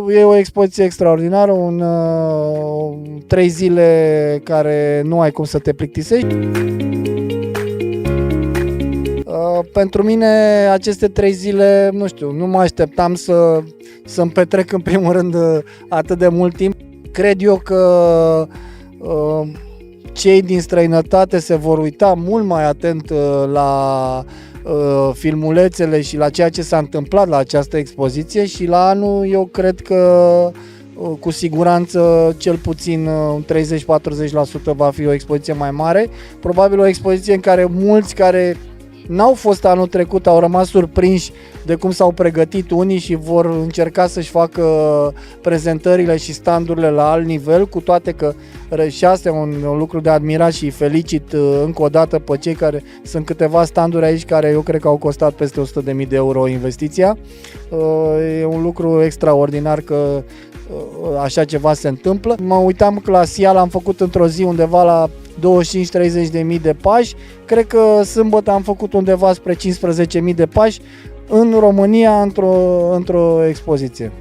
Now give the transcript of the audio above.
E o expoziție extraordinară, 3 zile care nu ai cum să te plictisești. Pentru mine aceste 3 zile, nu știu, nu mă așteptam să-mi petrec în primul rând atât de mult timp. Cred eu că cei din străinătate se vor uita mult mai atent la filmulețele și la ceea ce s-a întâmplat la această expoziție și la anul eu cred că cu siguranță cel puțin 30-40% va fi o expoziție mai mare. Probabil o expoziție în care mulți care n-au fost anul trecut au rămas surprinși de cum s-au pregătit unii și vor încerca să-și facă prezentările și standurile la alt nivel, cu toate că și asta e un lucru de admirat și felicit încă o dată pe cei care sunt câteva standuri aici care eu cred că au costat peste 100.000 de euro investiția. E un lucru extraordinar că așa ceva se întâmplă. Mă uitam că la SIAL am făcut într-o zi undeva la 25-30 de mii de pași. Cred că sâmbătă am făcut undeva spre 15.000 de pași în România într-o expoziție.